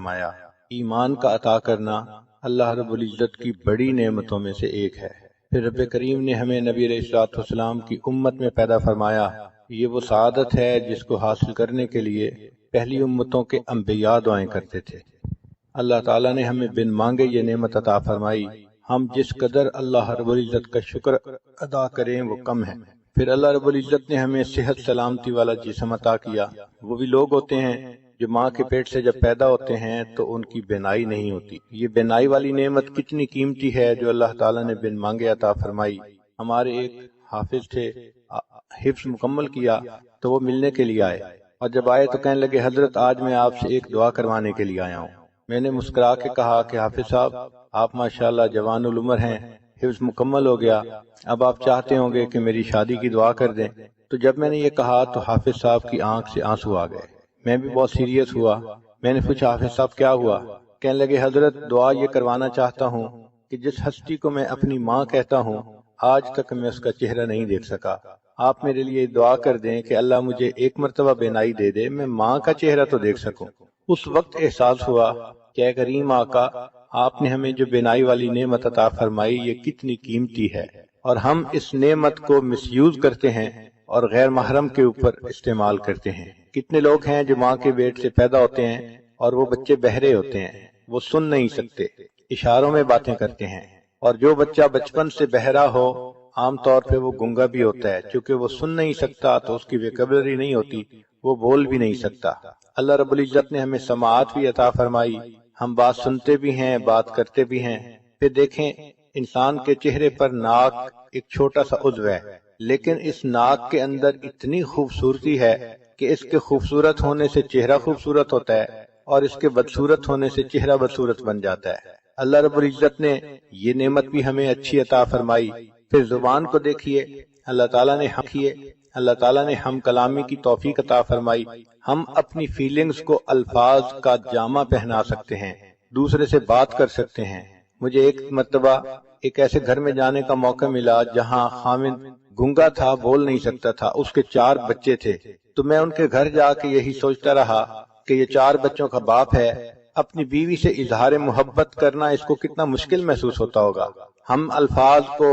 فرمایا، ایمان کا عطا کرنا اللہ رب العزت کی بڑی نعمتوں میں سے ایک ہے۔ پھر رب کریم نے ہمیں نبی علیہ الصلوۃ والسلام کی امت میں پیدا فرمایا۔ یہ وہ سعادت ہے جس کو حاصل کرنے کے لیے پہلی امتوں کے انبیاء دعائیں کرتے تھے۔ اللہ تعالیٰ نے ہمیں بن مانگے یہ نعمت عطا فرمائی۔ ہم جس قدر اللہ رب العزت کا شکر ادا کریں وہ کم ہے۔ پھر اللہ رب العزت نے ہمیں صحت سلامتی والا جسم عطا کیا۔ وہ بھی لوگ ہوتے ہیں جو ماں کے پیٹ سے جب پیدا ہوتے ہیں تو ان کی بینائی نہیں ہوتی۔ یہ بینائی والی نعمت کتنی قیمتی ہے جو اللہ تعالیٰ نے بن مانگے عطا فرمائی۔ ہمارے ایک حافظ تھے، حفظ مکمل کیا تو وہ ملنے کے لیے آئے، اور جب آئے تو کہنے لگے حضرت آج میں آپ سے ایک دعا کروانے کے لیے آیا ہوں۔ میں نے مسکرا کے کہا کہ حافظ صاحب آپ ماشاءاللہ جوان العمر ہیں، حفظ مکمل ہو گیا، اب آپ چاہتے ہوں گے کہ میری شادی کی دعا کر دیں۔ تو جب میں نے یہ کہا تو حافظ صاحب کی آنکھ سے آنسو آ گئے۔ میں بھی بہت سیریس ہوا۔ میں نے پوچھا حافظ صاحب کیا ہوا؟ کہنے لگے حضرت دعا یہ کروانا چاہتا ہوں کہ جس ہستی کو میں اپنی ماں کہتا ہوں آج تک میں اس کا چہرہ نہیں دیکھ سکا، آپ میرے لیے دعا کر دیں کہ اللہ مجھے ایک مرتبہ بینائی دے دے، میں ماں کا چہرہ تو دیکھ سکوں۔ اس وقت احساس ہوا کہ اے کریم آقا، آپ نے ہمیں جو بینائی والی نعمت عطا فرمائی یہ کتنی قیمتی ہے، اور ہم اس نعمت کو مس یوز کرتے ہیں اور غیر محرم کے اوپر استعمال کرتے ہیں۔ کتنے لوگ ہیں جو ماں کے پیٹ سے پیدا ہوتے ہیں اور وہ بچے بہرے ہوتے ہیں، وہ سن نہیں سکتے، اشاروں میں باتیں کرتے ہیں، اور جو بچہ بچپن سے بہرا ہو عام طور پہ وہ گنگا بھی ہوتا ہے، چونکہ وہ سن نہیں سکتا تو اس کی ویکیبلری نہیں ہوتی، وہ بول بھی نہیں سکتا۔ اللہ رب العزت نے ہمیں سماعت بھی عطا فرمائی، ہم بات سنتے بھی ہیں، بات کرتے بھی ہیں۔ پھر دیکھیں انسان کے چہرے پر ناک ایک چھوٹا سا عضو ہے، لیکن اس ناک کے اندر اتنی خوبصورتی ہے کہ اس کے خوبصورت ہونے سے چہرہ خوبصورت ہوتا ہے اور اس کے بدصورت ہونے سے چہرہ بدصورت بن جاتا ہے۔ اللہ رب العزت نے یہ نعمت بھی ہمیں اچھی عطا فرمائی۔ پھر زبان کو دیکھیے، اللہ تعالیٰ نے ہم کلامی کی توفیق عطا فرمائی۔ ہم اپنی فیلنگز کو الفاظ کا جامہ پہنا سکتے ہیں، دوسرے سے بات کر سکتے ہیں۔ مجھے ایک مرتبہ ایک ایسے گھر میں جانے کا موقع ملا جہاں خامد گنگا تھا، بول نہیں سکتا تھا، اس کے 4 بچے تھے۔ تو میں ان کے گھر جا کے یہی سوچتا رہا کہ یہ 4 بچوں کا باپ ہے، اپنی بیوی سے اظہار محبت کرنا اس کو کتنا مشکل محسوس ہوتا ہوگا۔ ہم الفاظ کو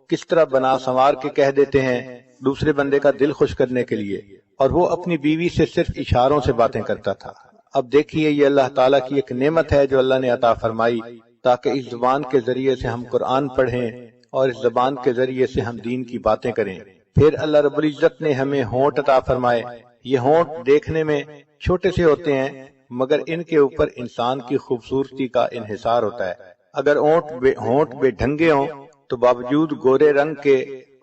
کس طرح بنا سنوار کے کہہ دیتے ہیں دوسرے بندے کا دل خوش کرنے کے لیے، اور وہ اپنی بیوی سے صرف اشاروں سے باتیں کرتا تھا۔ اب دیکھیے یہ اللہ تعالیٰ کی ایک نعمت ہے جو اللہ نے عطا فرمائی تاکہ اس زبان کے ذریعے سے ہم قرآن پڑھیں اور اس زبان کے ذریعے سے ہم دین کی باتیں کریں۔ پھر اللہ رب العزت نے ہمیں ہونٹ عطا فرمائے۔ یہ ہونٹ دیکھنے میں چھوٹے سے ہوتے ہیں مگر ان کے اوپر انسان کی خوبصورتی کا انحصار ہوتا ہے۔ اگر ہونٹ بے ڈھنگے ہوں تو باوجود گورے رنگ کے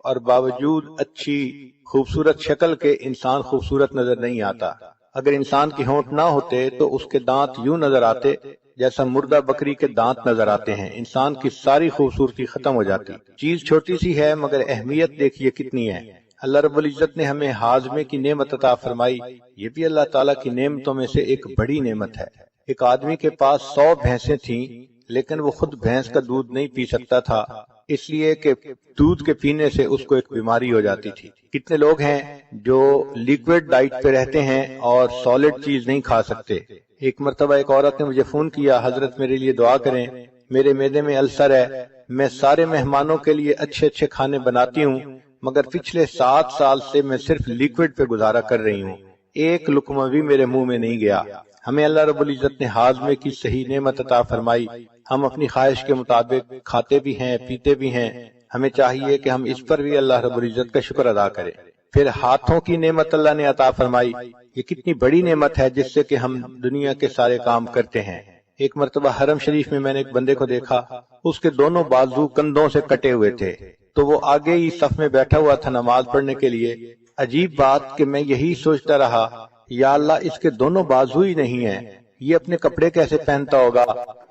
اور باوجود اچھی خوبصورت شکل کے انسان خوبصورت نظر نہیں آتا۔ اگر انسان کے ہونٹ نہ ہوتے تو اس کے دانت یوں نظر آتے جیسا مردہ بکری کے دانت نظر آتے ہیں، انسان کی ساری خوبصورتی ختم ہو جاتی۔ چیز چھوٹی سی ہے مگر اہمیت دیکھیے کتنی ہے۔ اللہ رب العزت نے ہمیں ہاضمے کی نعمت عطا فرمائی، یہ بھی اللہ تعالیٰ کی نعمتوں میں سے ایک بڑی نعمت ہے۔ ایک آدمی کے پاس 100 بھینسیں تھیں لیکن وہ خود بھینس کا دودھ نہیں پی سکتا تھا، اس لیے کہ دودھ کے پینے سے اس کو ایک بیماری ہو جاتی تھی۔ کتنے لوگ ہیں جو لیکوڈ ڈائٹ پہ رہتے ہیں اور سالڈ چیز نہیں کھا سکتے۔ ایک مرتبہ ایک عورت نے مجھے فون کیا، حضرت میرے لیے دعا کریں، میرے معدے میں السر ہے، میں سارے مہمانوں کے لیے اچھے اچھے کھانے بناتی ہوں مگر پچھلے 7 سال سے میں صرف لیکوڈ پہ گزارا کر رہی ہوں، ایک لقمہ بھی میرے منہ میں نہیں گیا۔ ہمیں اللہ رب العزت نے ہاضمے کی صحیح نعمت عطا فرمائی، ہم اپنی خواہش کے مطابق کھاتے بھی ہیں پیتے بھی ہیں، ہمیں چاہیے کہ ہم اس پر بھی اللہ رب العزت کا شکر ادا کریں۔ پھر ہاتھوں کی نعمت اللہ نے عطا فرمائی، یہ کتنی بڑی نعمت ہے جس سے کہ ہم دنیا کے سارے کام کرتے ہیں۔ ایک مرتبہ حرم شریف میں نے ایک بندے کو دیکھا، اس کے دونوں بازو کندھوں سے کٹے ہوئے تھے، تو وہ آگے ہی صف میں بیٹھا ہوا تھا نماز پڑھنے کے لیے۔ عجیب بات کہ میں یہی سوچتا رہا یا اللہ اس کے دونوں بازو ہی نہیں ہیں، یہ اپنے کپڑے کیسے پہنتا ہوگا،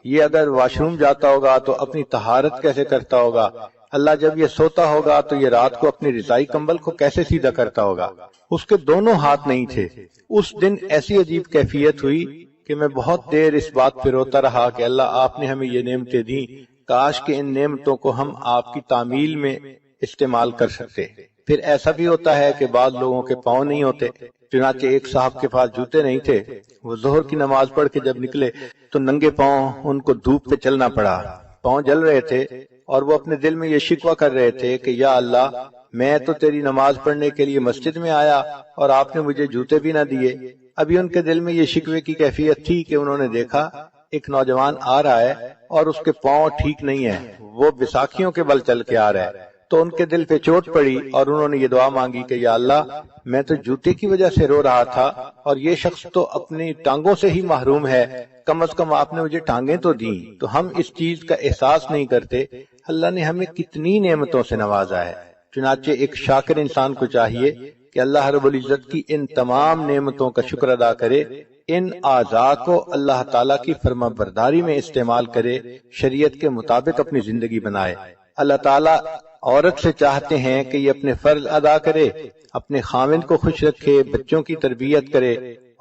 یہ اگر واش روم جاتا ہوگا تو اپنی طہارت کیسے کرتا ہوگا، اللہ جب یہ سوتا ہوگا تو یہ رات کو اپنی رضائی کمبل کو کیسے سیدھا کرتا ہوگا۔ اس کے دونوں ہاتھ نہیں تھے۔ اس دن ایسی عجیب کیفیت ہوئی کہ میں بہت دیر اس بات پہ روتا رہا کہ اللہ آپ نے ہمیں یہ نعمتیں دیں، کاش کہ ان نعمتوں کو ہم آپ کی تعمیل میں استعمال کر سکتے۔ پھر ایسا بھی ہوتا ہے کہ بعض لوگوں کے پاؤں نہیں ہوتے، چنانچہ ایک صاحب کے پاس جوتے نہیں تھے، وہ ظہر کی نماز پڑھ کے جب نکلے تو ننگے پاؤں ان کو دھوپ پہ چلنا پڑا، پاؤں جل رہے تھے اور وہ اپنے دل میں یہ شکوہ کر رہے تھے کہ یا اللہ، میں تو تیری نماز پڑھنے کے لیے مسجد میں آیا اور آپ نے مجھے جوتے بھی نہ دیے۔ ابھی ان کے دل میں یہ شکوے کی کیفیت تھی کہ انہوں نے دیکھا ایک نوجوان آ رہا ہے اور اس کے پاؤں ٹھیک نہیں ہے، وہ بیساکھیوں کے بل چل کے آ رہا ہے، تو ان کے دل پہ چوٹ پڑی اور انہوں نے یہ دعا مانگی کہ یا اللہ، میں تو جوتے کی وجہ سے رو رہا تھا اور یہ شخص تو اپنی ٹانگوں سے ہی محروم ہے، کم از کم آپ نے مجھے ٹانگیں تو دیں۔ تو ہم اس چیز کا احساس نہیں کرتے اللہ نے ہمیں کتنی نعمتوں سے نوازا ہے۔ چنانچہ ایک شاکر انسان کو چاہیے کہ اللہ رب العزت کی ان تمام نعمتوں کا شکر ادا کرے، ان اعضاء کو اللہ تعالیٰ کی فرما برداری میں استعمال کرے، شریعت کے مطابق اپنی زندگی بنائے۔ اللہ تعالیٰ عورت سے چاہتے ہیں کہ یہ اپنے فرض ادا کرے، اپنے خاوند کو خوش رکھے، بچوں کی تربیت کرے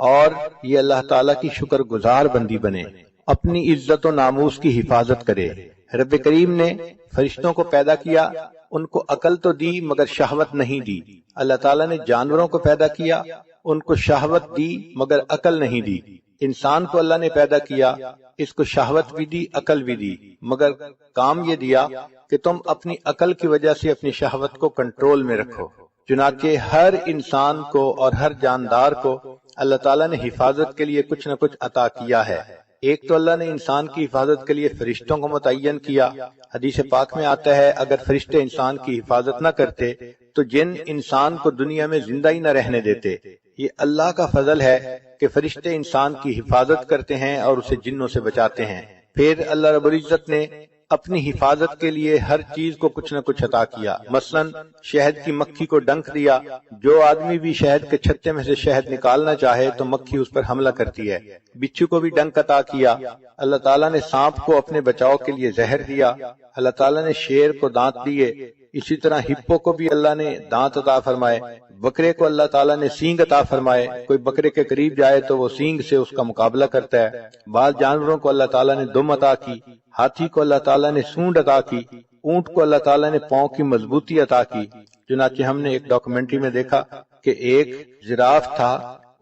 اور یہ اللہ تعالیٰ کی شکر گزار بندی بنے، اپنی عزت و ناموس کی حفاظت کرے۔ رب کریم نے فرشتوں کو پیدا کیا، ان کو عقل تو دی مگر شہوت نہیں دی۔ اللہ تعالیٰ نے جانوروں کو پیدا کیا، ان کو شہوت دی مگر عقل نہیں دی۔ انسان کو اللہ نے پیدا کیا، اس کو شہوت بھی دی، عقل بھی دی، مگر کام یہ دیا کہ تم اپنی عقل کی وجہ سے اپنی شہوت کو کنٹرول میں رکھو۔ چنانچہ ہر انسان کو اور ہر جاندار کو اللہ تعالیٰ نے حفاظت کے لیے کچھ نہ کچھ عطا کیا ہے۔ ایک تو اللہ نے انسان کی حفاظت کے لیے فرشتوں کو متعین کیا۔ حدیث پاک میں آتا ہے اگر فرشتے انسان کی حفاظت نہ کرتے تو جن انسان کو دنیا میں زندہ ہی نہ رہنے دیتے۔ یہ اللہ کا فضل ہے کہ فرشتے انسان کی حفاظت کرتے ہیں اور اسے جنوں سے بچاتے ہیں۔ پھر اللہ رب العزت نے اپنی حفاظت کے لیے ہر چیز کو کچھ نہ کچھ عطا کیا۔ مثلا شہد کی مکھی کو ڈنک دیا، جو آدمی بھی شہد کے چھتے میں سے شہد نکالنا چاہے تو مکھی اس پر حملہ کرتی ہے۔ بچھو کو بھی ڈنک عطا کیا۔ اللہ تعالیٰ نے سانپ کو اپنے بچاؤ کے لیے زہر دیا۔ اللہ تعالیٰ نے شیر کو دانت دیے، اسی طرح ہپو کو بھی اللہ نے دانت عطا فرمائے۔ بکرے کو اللہ تعالیٰ نے سینگ عطا فرمائے، کوئی بکرے کے قریب جائے تو وہ سینگ سے اس کا مقابلہ کرتا ہے۔ بعض جانوروں کو اللہ تعالیٰ نے دم عطا کی، ہاتھی کو اللہ تعالیٰ نے سونڈ عطا کی، اونٹ کو اللہ تعالیٰ نے پاؤں کی مضبوطی عطا کی۔ چنانچہ ہم نے ایک ڈاکومنٹری میں دیکھا کہ ایک جراف تھا،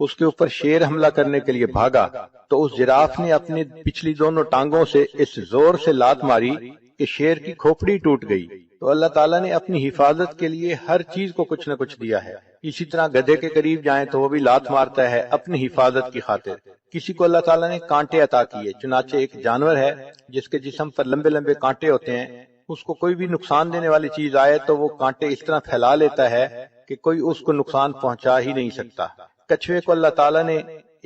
اس کے اوپر شیر حملہ کرنے کے لیے بھاگا تو اس جراف نے اپنی پچھلی دونوں ٹانگوں سے اس زور سے لات ماری کہ شیر کی کھوپڑی ٹوٹ گئی۔ تو اللہ تعالیٰ نے اپنی حفاظت کے لیے ہر چیز کو کچھ نہ کچھ دیا ہے۔ اسی طرح گدھے کے قریب جائیں تو وہ بھی لات مارتا ہے اپنی حفاظت کی خاطر۔ کسی کو اللہ تعالیٰ نے کانٹے عطا کیے، چنانچہ ایک جانور ہے جس کے جسم پر لمبے لمبے کانٹے ہوتے ہیں، اس کو کوئی بھی نقصان دینے والی چیز آئے تو وہ کانٹے اس طرح پھیلا لیتا ہے کہ کوئی اس کو نقصان پہنچا ہی نہیں سکتا۔ کچھوے کو اللہ تعالیٰ نے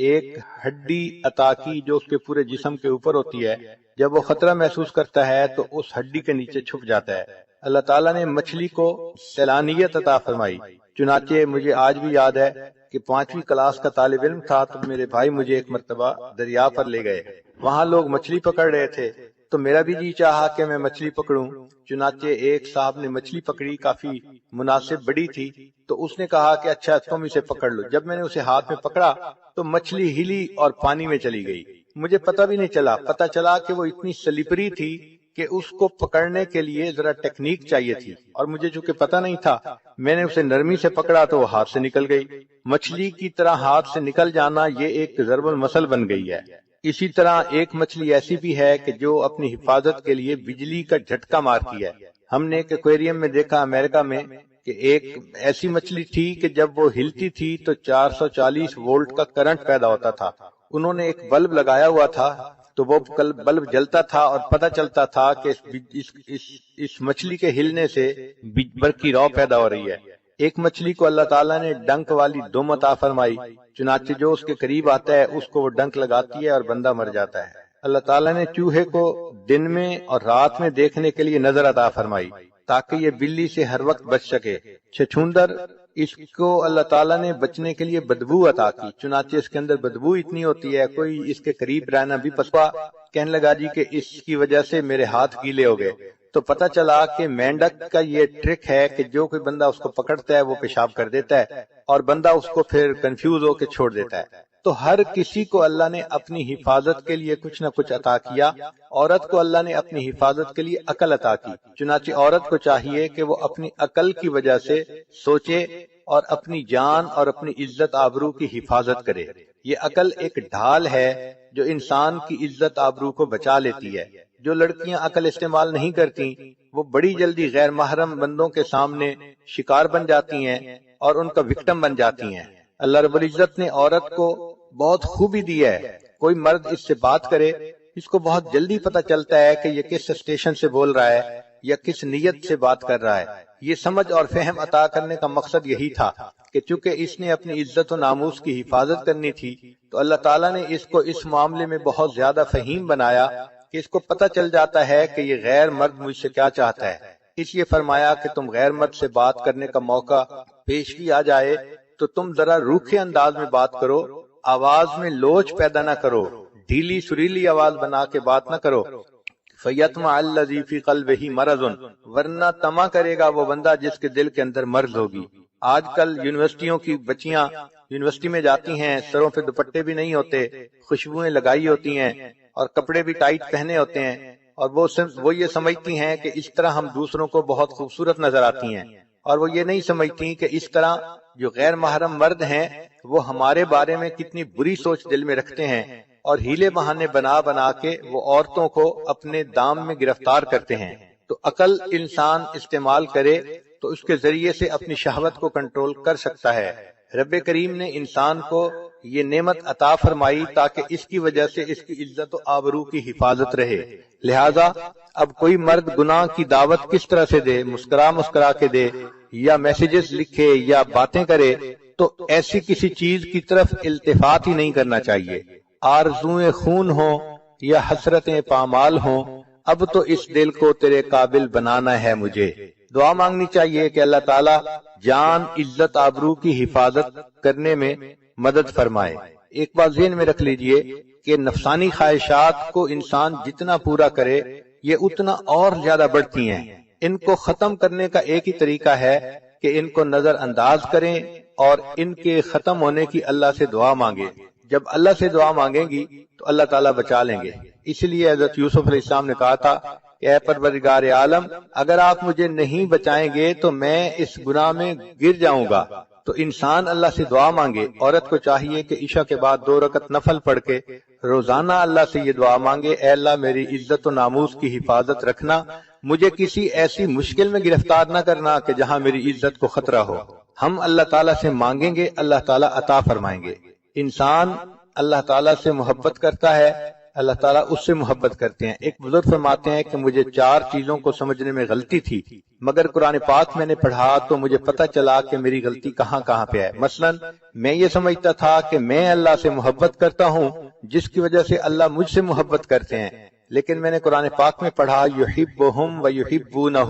ایک ہڈی عطا کی جو اس کے پورے جسم کے اوپر ہوتی ہے، جب وہ خطرہ محسوس کرتا ہے تو اس ہڈی کے نیچے چھپ جاتا ہے۔ اللہ تعالیٰ نے مچھلی کو سیلانیت عطا فرمائی، چنانچہ مجھے آج بھی یاد ہے کہ 5ویں کلاس کا طالب علم تھا تو میرے بھائی مجھے ایک مرتبہ دریا پر لے گئے، وہاں لوگ مچھلی پکڑ رہے تھے تو میرا بھی جی چاہا کہ میں مچھلی پکڑوں۔ چنانچہ ایک صاحب نے مچھلی پکڑی، کافی مناسب بڑی تھی، تو اس نے کہا کہ اچھا تم اسے پکڑ لو۔ جب میں نے اسے ہاتھ میں پکڑا تو مچھلی ہلی اور پانی میں چلی گئی، مجھے پتہ بھی نہیں چلا۔ پتہ چلا کہ وہ اتنی سلپری تھی کہ اس کو پکڑنے کے لیے ذرا ٹیکنیک چاہیے تھی، اور مجھے چونکہ پتہ نہیں تھا میں نے اسے نرمی سے پکڑا تو وہ ہاتھ سے نکل گئی۔ مچھلی کی طرح ہاتھ سے نکل جانا یہ ایک ضرب المثل بن گئی ہے۔ اسی طرح ایک مچھلی ایسی بھی ہے کہ جو اپنی حفاظت کے لیے بجلی کا جھٹکا مارتی ہے۔ ہم نے ایک ایکویریم میں دیکھا امریکہ میں کہ ایک ایسی مچھلی تھی کہ جب وہ ہلتی تھی تو 440 وولٹ کا کرنٹ پیدا ہوتا تھا۔ انہوں نے ایک بلب لگایا ہوا تھا تو وہ بلب جلتا تھا اور پتہ چلتا تھا کہ اس مچھلی کے ہلنے سے برقی رو پیدا ہو رہی ہے۔ ایک مچھلی کو اللہ تعالیٰ نے ڈنک والی دم عطا فرمائی، چنانچہ جو اس کے قریب آتا ہے اس کو وہ ڈنک لگاتی ہے اور بندہ مر جاتا ہے۔ اللہ تعالیٰ نے چوہے کو دن میں اور رات میں دیکھنے کے لیے نظر عطا فرمائی تاکہ یہ بلی سے ہر وقت بچ سکے۔ چھچھوندر، اس کو اللہ تعالیٰ نے بچنے کے لیے بدبو عطا کی، چنانچہ اس کے اندر بدبو اتنی ہوتی ہے کوئی اس کے قریب رہنا بھی پسپا۔ کہنے لگا جی کہ اس کی وجہ سے میرے ہاتھ گیلے ہو گئے، تو پتہ چلا کہ مینڈک کا یہ ٹرک ہے کہ جو کوئی بندہ اس کو پکڑتا ہے وہ پیشاب کر دیتا ہے اور بندہ اس کو پھر کنفیوز ہو کے چھوڑ دیتا ہے۔ تو ہر کسی کو اللہ نے اپنی حفاظت کے لیے کچھ نہ کچھ عطا کیا۔ عورت کو اللہ نے اپنی حفاظت کے لیے عقل عطا کی، چنانچہ عورت کو چاہیے کہ وہ اپنی عقل کی وجہ سے سوچے اور اپنی جان اور اپنی عزت آبرو کی حفاظت کرے۔ یہ عقل ایک ڈھال ہے جو انسان کی عزت آبرو کو بچا لیتی ہے۔ جو لڑکیاں عقل استعمال نہیں کرتی وہ بڑی جلدی غیر محرم بندوں کے سامنے شکار بن جاتی ہیں اور ان کا وکٹم بن جاتی ہیں۔ اللہ رب العزت نے عورت کو بہت خوبی دی ہے۔ کوئی مرد اس سے بات کرے، اس کو بہت جلدی پتہ چلتا ہے کہ یہ کس اسٹیشن سے بول رہا ہے یا کس نیت سے بات کر رہا ہے۔ یہ سمجھ اور فہم عطا کرنے کا مقصد یہی تھا کہ چونکہ اس نے اپنی عزت و ناموس کی حفاظت کرنی تھی تو اللہ تعالیٰ نے اس کو اس معاملے میں بہت زیادہ فہیم بنایا کہ اس کو پتہ چل جاتا ہے کہ یہ غیر مرد مجھ سے کیا چاہتا ہے۔ اس لیے فرمایا کہ تم غیر مرد سے بات کرنے کا موقع پیش بھی آ جائے تو تم ذرا روکھے انداز میں بات کرو، آواز میں لوچ پیدا نہ کرو، ڈھیلی سریلی آواز بنا کے بات نہ کرو۔ فَيَطْمَعَ الَّذِي فِي قَلْبِهِ مَرَضٌ، ورنہ طمع کرے گا وہ بندہ جس کے دل کے اندر مرض ہوگی۔ آج کل یونیورسٹیوں کی بچیاں یونیورسٹی میں جاتی ہیں، سروں پہ دوپٹے بھی نہیں ہوتے، خوشبوئیں لگائی ہوتی ہیں اور کپڑے بھی ٹائٹ پہنے ہوتے ہیں، اور وہ یہ سمجھتی ہیں کہ اس طرح ہم دوسروں کو بہت خوبصورت نظر آتی ہیں، اور وہ یہ نہیں سمجھتی کہ اس طرح جو غیر محرم مرد ہیں وہ ہمارے بارے میں کتنی بری سوچ دل میں رکھتے ہیں، اور ہیلے بہانے بنا بنا کے وہ عورتوں کو اپنے دام میں گرفتار کرتے ہیں۔ تو عقل انسان استعمال کرے تو اس کے ذریعے سے اپنی شہوت کو کنٹرول کر سکتا ہے۔ رب کریم نے انسان کو یہ نعمت عطا فرمائی تاکہ اس کی وجہ سے اس کی عزت و آبرو کی حفاظت رہے۔ لہذا اب کوئی مرد گناہ کی دعوت کس طرح سے دے، مسکرا مسکرا کے دے یا میسیجز لکھے یا باتیں کرے، تو ایسی کسی چیز کی طرف التفات ہی نہیں کرنا چاہیے۔ آرزوئیں خون ہوں یا حسرتیں پامال ہوں، اب تو اس دل کو تیرے قابل بنانا ہے مجھے۔ دعا مانگنی چاہیے کہ اللہ تعالیٰ جان، عزت، آبرو کی حفاظت کرنے میں مدد فرمائے۔ ایک بات ذہن میں رکھ لیجئے کہ نفسانی خواہشات کو انسان جتنا پورا کرے یہ اتنا اور زیادہ بڑھتی ہیں۔ ان کو ختم کرنے کا ایک ہی طریقہ ہے کہ ان کو نظر انداز کریں اور ان کے ختم ہونے کی اللہ سے دعا مانگیں۔ جب اللہ سے دعا مانگیں گی تو اللہ تعالیٰ بچا لیں گے۔ اس لیے حضرت یوسف علیہ السلام نے کہا تھا کہ اے پروردگار عالم، اگر آپ مجھے نہیں بچائیں گے تو میں اس گناہ میں گر جاؤں گا۔ تو انسان اللہ سے دعا مانگے۔ عورت کو چاہیے کہ عشاء کے بعد 2 رکعت نفل پڑھ کے روزانہ اللہ سے یہ دعا مانگے، اے اللہ میری عزت و ناموس کی حفاظت رکھنا، مجھے کسی ایسی مشکل میں گرفتار نہ کرنا کہ جہاں میری عزت کو خطرہ ہو۔ ہم اللہ تعالیٰ سے مانگیں گے، اللہ تعالیٰ عطا فرمائیں گے۔ انسان اللہ تعالیٰ سے محبت کرتا ہے، اللہ تعالیٰ اس سے محبت کرتے ہیں۔ ایک بزرگ فرماتے ہیں کہ مجھے 4 چیزوں کو سمجھنے میں غلطی تھی، مگر قرآن پاک میں نے پڑھا تو مجھے پتہ چلا کہ میری غلطی کہاں کہاں پہ ہے۔ مثلا میں یہ سمجھتا تھا کہ میں اللہ سے محبت کرتا ہوں جس کی وجہ سے اللہ مجھ سے محبت کرتے ہیں، لیکن میں نے قرآن پاک میں پڑھا یحبہم ویحبونہ،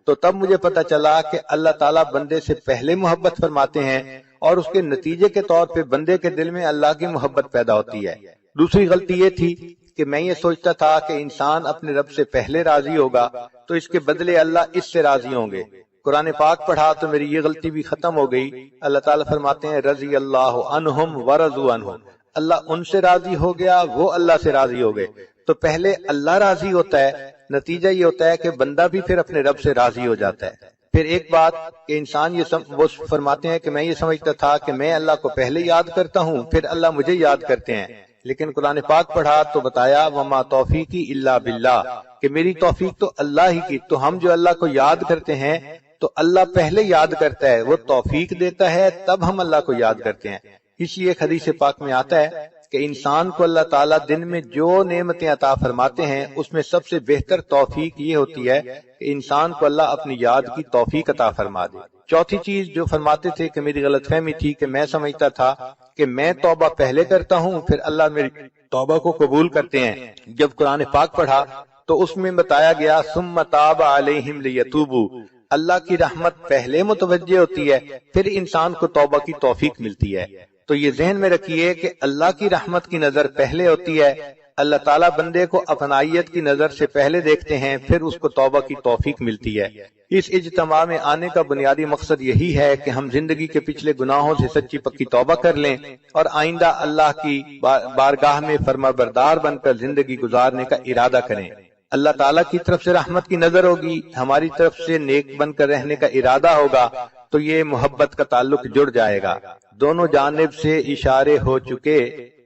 تو تب مجھے پتہ چلا کہ اللہ تعالیٰ بندے سے پہلے محبت فرماتے ہیں اور اس کے نتیجے کے طور پہ بندے کے دل میں اللہ کی محبت پیدا ہوتی ہے۔ دوسری غلطی یہ تھی کہ میں یہ سوچتا تھا کہ انسان اپنے رب سے پہلے راضی ہوگا تو اس کے بدلے اللہ اس سے راضی ہوں گے۔ قرآن پاک پڑھا تو میری یہ غلطی بھی ختم ہو گئی۔ اللہ تعالیٰ فرماتے ہیں رضی اللہ عنہم ورضوا عنہ، اللہ ان سے راضی ہو گیا، وہ اللہ سے راضی ہو گئے۔ تو پہلے اللہ راضی ہوتا ہے، نتیجہ یہ ہوتا ہے کہ بندہ بھی پھر اپنے رب سے راضی ہو جاتا ہے۔ پھر ایک بات کہ انسان وہ فرماتے ہیں کہ میں یہ سمجھتا تھا کہ میں اللہ کو پہلے یاد کرتا ہوں پھر اللہ مجھے یاد کرتے ہیں، لیکن قرآن پاک پڑھا تو بتایا وما توفیقی الا باللہ، کہ میری توفیق تو اللہ ہی کی۔ تو ہم جو اللہ کو یاد کرتے ہیں تو اللہ پہلے یاد کرتا ہے، وہ توفیق دیتا ہے تب ہم اللہ کو یاد کرتے ہیں۔ اس لیے ایک حدیث پاک میں آتا ہے کہ انسان کو اللہ تعالیٰ دن میں جو نعمتیں عطا فرماتے ہیں اس میں سب سے بہتر توفیق یہ ہوتی ہے کہ انسان کو اللہ اپنی یاد کی توفیق عطا فرما دے۔ چوتھی چیز جو فرماتے تھے کہ میری غلط فہمی تھی کہ میں سمجھتا تھا کہ میں توبہ پہلے کرتا ہوں پھر اللہ میری توبہ کو قبول کرتے ہیں۔ جب قرآن پاک پڑھا تو اس میں بتایا گیا ثم تاب علیہم لیتوبوا، اللہ کی رحمت پہلے متوجہ ہوتی ہے پھر انسان کو توبہ کی توفیق ملتی ہے۔ تو یہ ذہن میں رکھیے کہ اللہ کی رحمت کی نظر پہلے ہوتی ہے، اللہ تعالیٰ بندے کو اپنائیت کی نظر سے پہلے دیکھتے ہیں پھر اس کو توبہ کی توفیق ملتی ہے۔ اس اجتماع میں آنے کا بنیادی مقصد یہی ہے کہ ہم زندگی کے پچھلے گناہوں سے سچی پکی توبہ کر لیں اور آئندہ اللہ کی بارگاہ میں فرما بردار بن کر زندگی گزارنے کا ارادہ کریں۔ اللہ تعالیٰ کی طرف سے رحمت کی نظر ہوگی، ہماری طرف سے نیک بن کر رہنے کا ارادہ ہوگا تو یہ محبت کا تعلق جڑ جائے گا۔ دونوں جانب سے اشارے ہو چکے،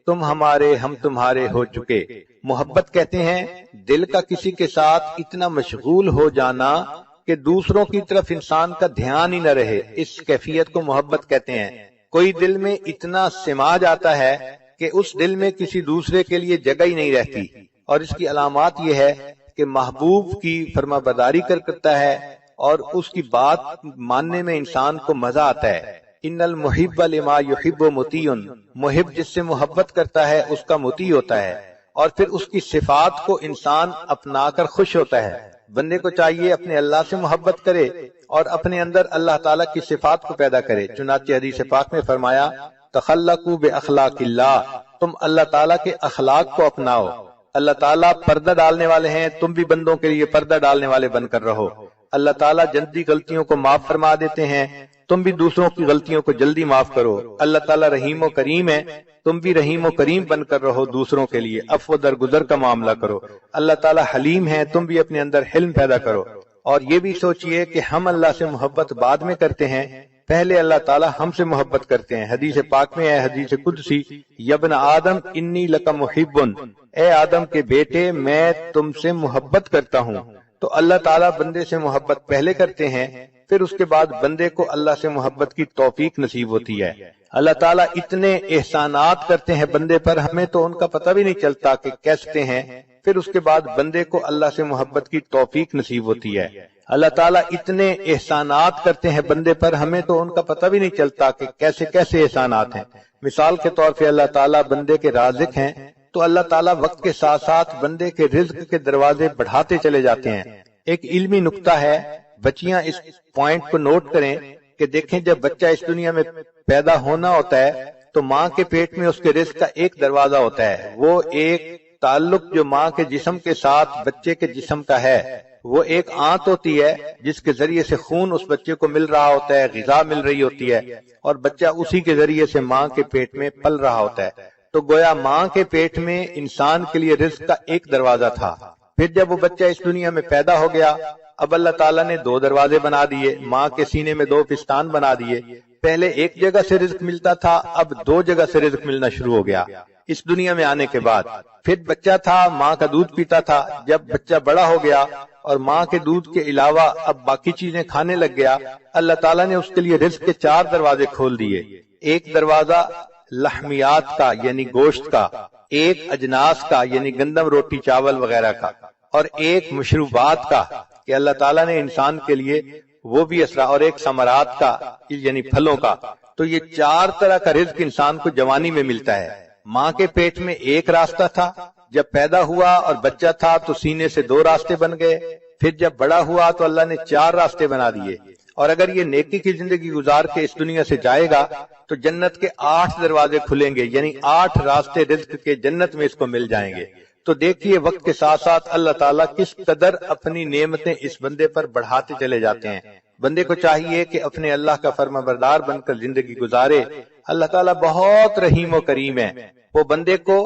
تم ہمارے ہم تمہارے ہو چکے۔ محبت کہتے ہیں دل کا کسی کے ساتھ اتنا مشغول ہو جانا کہ دوسروں کی طرف انسان کا دھیان ہی نہ رہے، اس کیفیت کو محبت کہتے ہیں۔ کوئی دل میں اتنا سما جاتا ہے کہ اس دل میں کسی دوسرے کے لیے جگہ ہی نہیں رہتی، اور اس کی علامات یہ ہے کہ محبوب کی فرما برداری کرتا ہے اور اس کی بات ماننے میں انسان کو مزہ آتا ہے۔ ان المحب لما یحب مطیع، محب جس سے محبت کرتا ہے اس کا مطیع ہوتا ہے، اور پھر اس کی صفات کو انسان اپنا کر خوش ہوتا ہے۔ بندے کو چاہیے اپنے اللہ سے محبت کرے اور اپنے اندر اللہ تعالیٰ کی صفات کو پیدا کرے۔ چنانچہ حدیث پاک میں فرمایا تخلقوا باخلاق اللہ، تم اللہ تعالیٰ کے اخلاق کو اپناؤ۔ اللہ تعالیٰ پردہ ڈالنے والے ہیں، تم بھی بندوں کے لیے پردہ ڈالنے والے بن کر رہو۔ اللہ تعالیٰ جلدی غلطیوں کو معاف فرما دیتے ہیں، تم بھی دوسروں کی غلطیوں کو جلدی معاف کرو۔ اللہ تعالیٰ رحیم و کریم ہے، تم بھی رحیم و کریم بن کر رہو، دوسروں کے لیے عفو درگزر کا معاملہ کرو۔ اللہ تعالیٰ حلیم ہے، تم بھی اپنے اندر حلم پیدا کرو۔ اور یہ بھی سوچئے کہ ہم اللہ سے محبت بعد میں کرتے ہیں، پہلے اللہ تعالیٰ ہم سے محبت کرتے ہیں۔ حدیث پاک میں ہے، حدیث قدسی، یا ابن آدم انی لک محب، اے آدم کے بیٹے میں تم سے محبت کرتا ہوں۔ تو اللہ تعالیٰ بندے سے محبت پہلے کرتے ہیں، پھر اس کے بعد بندے کو اللہ سے محبت کی توفیق نصیب ہوتی ہے۔ اللہ تعالیٰ اتنے احسانات کرتے ہیں بندے پر، ہمیں تو ان کا پتہ بھی نہیں چلتا کہ کیسے ہیں، پھر اس کے بعد بندے کو اللہ سے محبت کی توفیق نصیب ہوتی ہے۔ اللہ تعالیٰ اتنے احسانات کرتے ہیں بندے پر، ہمیں تو ان کا پتہ بھی نہیں چلتا کہ کیسے کیسے احسانات ہیں۔ مثال کے طور پہ اللہ تعالیٰ بندے کے رازق ہیں، تو اللہ تعالیٰ وقت کے ساتھ ساتھ بندے کے رزق کے دروازے بڑھاتے چلے جاتے ہیں۔ ایک علمی نکتہ ہے، بچیاں اس پوائنٹ کو نوٹ کریں کہ دیکھیں جب بچہ اس دنیا میں پیدا ہونا ہوتا ہے تو ماں کے پیٹ میں اس کے رزق کا ایک دروازہ ہوتا ہے، وہ ایک تعلق جو ماں کے جسم کے ساتھ بچے کے جسم کا ہے، وہ ایک آنت ہوتی ہے جس کے ذریعے سے خون اس بچے کو مل رہا ہوتا ہے، غذا مل رہی ہوتی ہے، اور بچہ اسی کے ذریعے سے ماں کے پیٹ میں پل رہا ہوتا ہے۔ تو گویا ماں کے پیٹ میں انسان کے لیے رزق کا ایک دروازہ تھا، پھر جب وہ بچہ اس دنیا میں پیدا ہو گیا، اب اللہ تعالیٰ نے دو دروازے بنا دیے، ماں کے سینے میں دو پستان بنا دیے۔ پہلے ایک جگہ سے رزق ملتا تھا، اب دو جگہ سے رزق ملنا شروع ہو گیا اس دنیا میں آنے کے بعد۔ پھر بچہ تھا، ماں کا دودھ پیتا تھا، جب بچہ بڑا ہو گیا اور ماں کے دودھ کے علاوہ اب باقی چیزیں کھانے لگ گیا، اللہ تعالیٰ نے اس کے لیے رزق کے چار دروازے کھول دیے۔ ایک دروازہ لحمیات کا یعنی گوشت کا، ایک اجناس کا یعنی گندم روٹی چاول وغیرہ کا، اور ایک مشروبات کا کہ اللہ تعالیٰ نے انسان کے لیے وہ بھی اسرا، اور ایک ثمرات کا یعنی پھلوں کا۔ تو یہ چار طرح کا رزق انسان کو جوانی میں ملتا ہے۔ ماں کے پیٹ میں ایک راستہ تھا، جب پیدا ہوا اور بچہ تھا تو سینے سے دو راستے بن گئے، پھر جب بڑا ہوا تو اللہ نے چار راستے بنا دیے۔ اور اگر یہ نیکی کی زندگی گزار کے اس دنیا سے جائے گا تو جنت کے 8 دروازے کھلیں گے، یعنی 8 راستے رزق کے جنت میں اس کو مل جائیں گے۔ تو دیکھیے وقت کے ساتھ ساتھ اللہ تعالیٰ کس قدر اپنی نعمتیں اس بندے پر بڑھاتے چلے جاتے ہیں۔ بندے کو چاہیے کہ اپنے اللہ کا فرما بردار بن کر زندگی گزارے۔ اللہ تعالیٰ بہت رحیم و کریم ہے، وہ بندے کو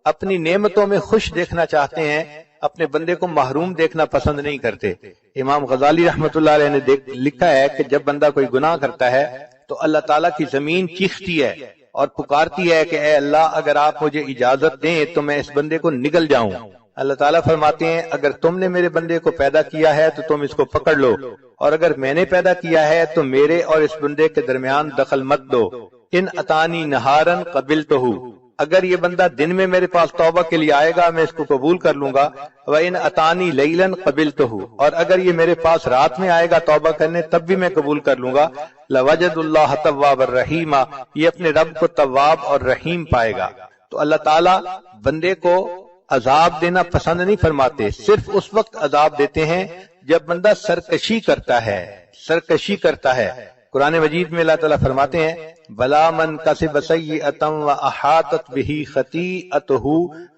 اپنی نعمتوں میں خوش دیکھنا چاہتے ہیں، اپنے بندے کو محروم دیکھنا پسند نہیں کرتے۔ امام غزالی رحمۃ اللہ علیہ نے لکھا ہے کہ جب بندہ کوئی گناہ کرتا ہے تو اللہ تعالیٰ کی زمین چیختی ہے اور پکارتی ہے کہ اے اللہ اگر آپ مجھے اجازت دیں تو میں اس بندے کو نگل جاؤں۔ اللہ تعالیٰ فرماتے ہیں اگر تم نے میرے بندے کو پیدا کیا ہے تو تم اس کو پکڑ لو، اور اگر میں نے پیدا کیا ہے تو میرے اور اس بندے کے درمیان دخل مت دو۔ ان اتانی نہارن قبلتہ، اگر یہ بندہ دن میں میرے پاس توبہ کے لیے آئے گا میں اس کو قبول کر لوں گا، وَإِنْ أَتَانِي لَيْلًا قَبِلْتُهُ، اور اگر یہ میرے پاس رات میں آئے گا توبہ کرنے تب بھی میں قبول کر لوں گا۔ لَوَجَدُ اللَّهَ تَوَّابًا رَحِيمًا، یہ اپنے رب کو تواب اور رحیم پائے گا۔ تو اللہ تعالیٰ بندے کو عذاب دینا پسند نہیں فرماتے، صرف اس وقت عذاب دیتے ہیں جب بندہ سرکشی کرتا ہے۔ قرآن مجید میں اللہ تعالیٰ فرماتے ہیں بلا من کسب سیئۃ واحاطت بہ خطیئتہ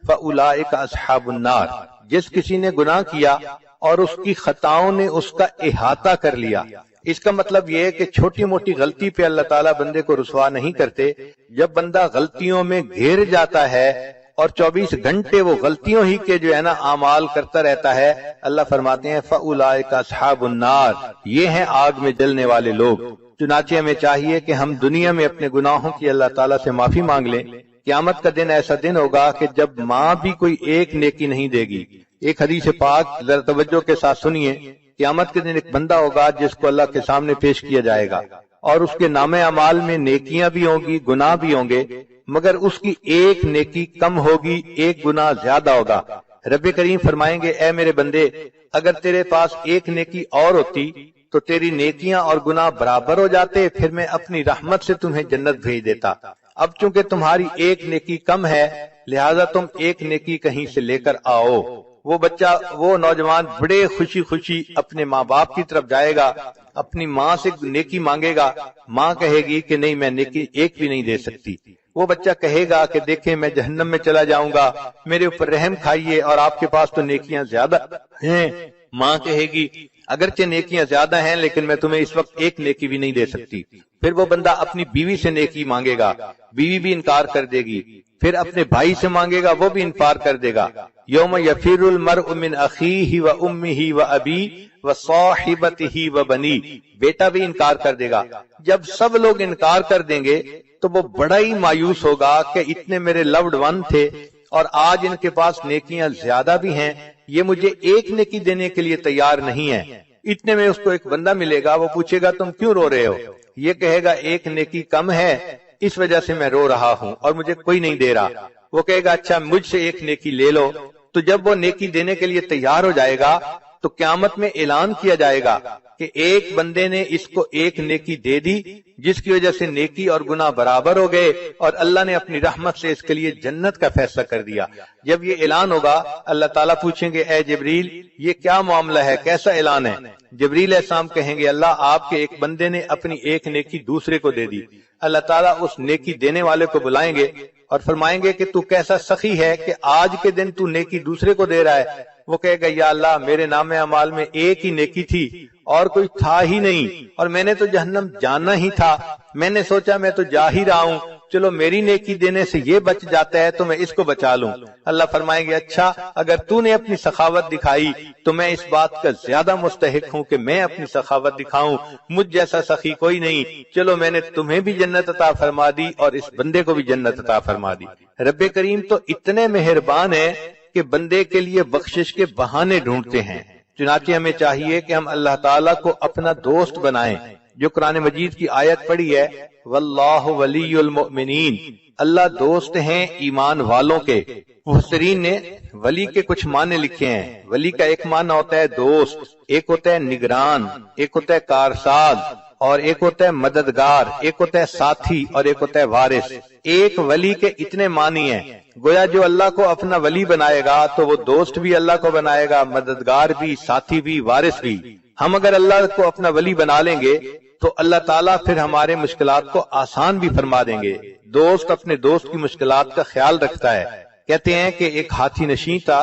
فاولئک اصحاب النار، جس کسی نے گناہ کیا اور اس کی خطاؤں نے اس کا احاطہ کر لیا۔ اس کا مطلب یہ ہے کہ چھوٹی موٹی غلطی پہ اللہ تعالیٰ بندے کو رسوا نہیں کرتے، جب بندہ غلطیوں میں گھیر جاتا ہے اور 24 گھنٹے وہ غلطیوں ہی کے جو ہے نا اعمال کرتا رہتا ہے، اللہ فرماتے ہیں فَأُولَٰئِكَ أَصْحَابُ النَّارِ، یہ ہیں آگ میں جلنے والے لوگ۔ چنانچہ ہمیں چاہیے کہ ہم دنیا میں اپنے گناہوں کی اللہ تعالیٰ سے معافی مانگ لیں۔ قیامت کا دن ایسا دن ہوگا کہ جب ماں بھی کوئی ایک نیکی نہیں دے گی۔ ایک حدیث پاک ذرا توجہ کے ساتھ سنیے۔ قیامت کے دن ایک بندہ ہوگا جس کو اللہ کے سامنے پیش کیا جائے گا، اور اس کے نام اعمال میں نیکیاں بھی ہوں گی، گناہ بھی ہوں گے، مگر اس کی ایک نیکی کم ہوگی، ایک گناہ زیادہ ہوگا۔ رب کریم فرمائیں گے اے میرے بندے، اگر تیرے پاس ایک نیکی اور ہوتی تو تیری نیکیاں اور گناہ برابر ہو جاتے، پھر میں اپنی رحمت سے تمہیں جنت بھیج دیتا۔ اب چونکہ تمہاری ایک نیکی کم ہے، لہذا تم ایک نیکی کہیں سے لے کر آؤ۔ وہ نوجوان بڑے خوشی خوشی اپنے ماں باپ کی طرف جائے گا، اپنی ماں سے نیکی مانگے گا۔ ماں کہے گی کہ نہیں، میں نیکی ایک بھی نہیں دے سکتی۔ وہ بچہ کہے گا کہ دیکھیں میں جہنم میں چلا جاؤں گا، میرے اوپر رحم کھائیے، اور آپ کے پاس تو نیکیاں زیادہ ہیں۔ ماں کہے گی اگرچہ نیکیاں زیادہ ہیں لیکن میں تمہیں اس وقت ایک نیکی بھی نہیں دے سکتی۔ پھر وہ بندہ اپنی بیوی سے نیکی مانگے گا، بیوی بھی انکار کر دے گی۔ پھر اپنے بھائی سے مانگے گا، وہ بھی انکار کر دے گا۔ یوم یفر المرء من اخیہ وامہ وابیہ وصاحبتہ وبنیہ، بیٹا بھی انکار کر دے گا۔ جب سب لوگ انکار کر دیں گے تو وہ بڑا ہی مایوس ہوگا کہ اتنے میرے لوڈ ون تھے اور آج ان کے پاس نیکیاں زیادہ بھی ہیں، یہ مجھے ایک نیکی دینے کے لیے تیار نہیں ہے۔ اتنے میں اس کو ایک بندہ ملے گا، وہ پوچھے گا تم کیوں رو رہے ہو؟ یہ کہے گا ایک نیکی کم ہے، اس وجہ سے میں رو رہا ہوں اور مجھے کوئی نہیں دے رہا۔ وہ کہے گا اچھا مجھ سے ایک نیکی لے لو۔ تو جب وہ نیکی دینے کے لیے تیار ہو جائے گا تو قیامت میں اعلان کیا جائے گا کہ ایک بندے نے اس کو ایک نیکی دے دی، جس کی وجہ سے نیکی اور گناہ برابر ہو گئے، اور اللہ نے اپنی رحمت سے اس کے لیے جنت کا فیصلہ کر دیا۔ جب یہ اعلان ہوگا اللہ تعالیٰ پوچھیں گے اے جبریل یہ کیا معاملہ ہے، کیسا اعلان ہے؟ جبریل علیہ السلام کہیں گے اللہ آپ کے ایک بندے نے اپنی ایک نیکی دوسرے کو دے دی۔ اللہ تعالیٰ اس نیکی دینے والے کو بلائیں گے اور فرمائیں گے کہ تو کیسا سخی ہے کہ آج کے دن تو نیکی دوسرے کو دے رہا ہے۔ وہ کہے گا یا اللہ میرے نام اعمال میں ایک ہی نیکی تھی اور کوئی تھا ہی نہیں، اور میں نے تو جہنم جانا ہی تھا، میں نے سوچا میں تو جا ہی رہا ہوں، چلو میری نیکی دینے سے یہ بچ جاتا ہے تو میں اس کو بچا لوں۔ اللہ فرمائیں گے اچھا اگر تو نے اپنی سخاوت دکھائی تو میں اس بات کا زیادہ مستحق ہوں کہ میں اپنی سخاوت دکھاؤں، مجھ جیسا سخی کوئی نہیں، چلو میں نے تمہیں بھی جنت عطا فرما دی اور اس بندے کو بھی جنت عطا فرما دی۔ رب کریم تو اتنے مہربان ہے کہ بندے کے لیے بخشش کے بہانے ڈھونڈتے ہیں۔ چنانچہ ہمیں چاہیے کہ ہم اللہ تعالیٰ کو اپنا دوست بنائیں۔ جو قرآن مجید کی آیت پڑھی ہے واللہ ولی المؤمنین، اللہ دوست ہیں ایمان والوں کے۔ مفسرین نے ولی کے کچھ معنی لکھے ہیں۔ ولی کا ایک معنی ہوتا ہے دوست، ایک ہوتا ہے نگران، ایک ہوتا ہے کارساز، اور ایک ہوتا ہے مددگار، ایک ہوتا ہے ساتھی، اور ایک ہوتا ہے وارث۔ ایک ولی کے اتنے معنی ہیں، گویا جو اللہ کو اپنا ولی بنائے گا تو وہ دوست بھی اللہ کو بنائے گا، مددگار بھی، ساتھی بھی، وارث بھی۔ ہم اگر اللہ کو اپنا ولی بنا لیں گے تو اللہ تعالیٰ پھر ہمارے مشکلات کو آسان بھی فرما دیں گے۔ دوست اپنے دوست کی مشکلات کا خیال رکھتا ہے۔ کہتے ہیں کہ ایک ہاتھی نشین تھا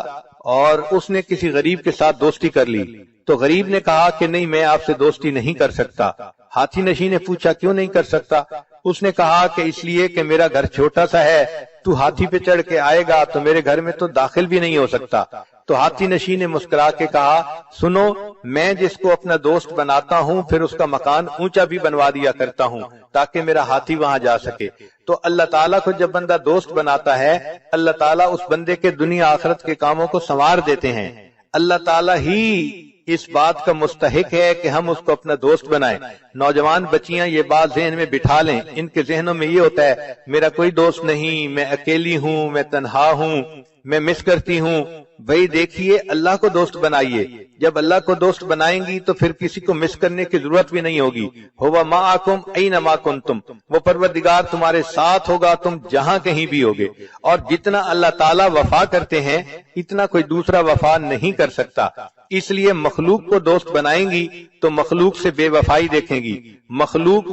اور اس نے کسی غریب کے ساتھ دوستی کر لی، تو غریب نے کہا کہ نہیں میں آپ سے دوستی نہیں کر سکتا۔ ہاتھی نشین نے پوچھا کیوں نہیں کر سکتا؟ اس نے کہا کہ اس لیے کہ میرا گھر چھوٹا سا ہے، تو ہاتھی پہ چڑھ کے آئے گا تو میرے گھر میں تو داخل بھی نہیں ہو سکتا۔ تو ہاتھی نشین نے مسکرا کے کہا سنو میں جس کو اپنا دوست بناتا ہوں پھر اس کا مکان اونچا بھی بنوا دیا کرتا ہوں تاکہ میرا ہاتھی وہاں جا سکے۔ تو اللہ تعالیٰ کو جب بندہ دوست بناتا ہے اللہ تعالیٰ اس بندے کے دنیا آخرت کے کاموں کو سنوار دیتے ہیں۔ اللہ تعالیٰ ہی اس بات کا مستحق ہے کہ ہم اس کو اپنا دوست بنائیں۔ نوجوان بچیاں یہ بات ذہن میں بٹھا لیں، ان کے ذہنوں میں یہ ہوتا ہے میرا کوئی دوست نہیں، میں اکیلی ہوں، میں تنہا ہوں، میں مس کرتی ہوں۔ بھئی دیکھیے اللہ کو دوست بنائیے، جب اللہ کو دوست بنائیں گی تو پھر کسی کو مس کرنے کی ضرورت بھی نہیں ہوگی۔ ہوا معکم اینما کنتم، وہ پروردگار تمہارے ساتھ ہوگا تم جہاں کہیں بھی ہوگے۔ اور جتنا اللہ تعالیٰ وفا کرتے ہیں اتنا کوئی دوسرا وفا نہیں کر سکتا۔ اس لیے مخلوق کو دوست بنائیں گی تو مخلوق سے بے وفائی دیکھیں گی۔ مخلوق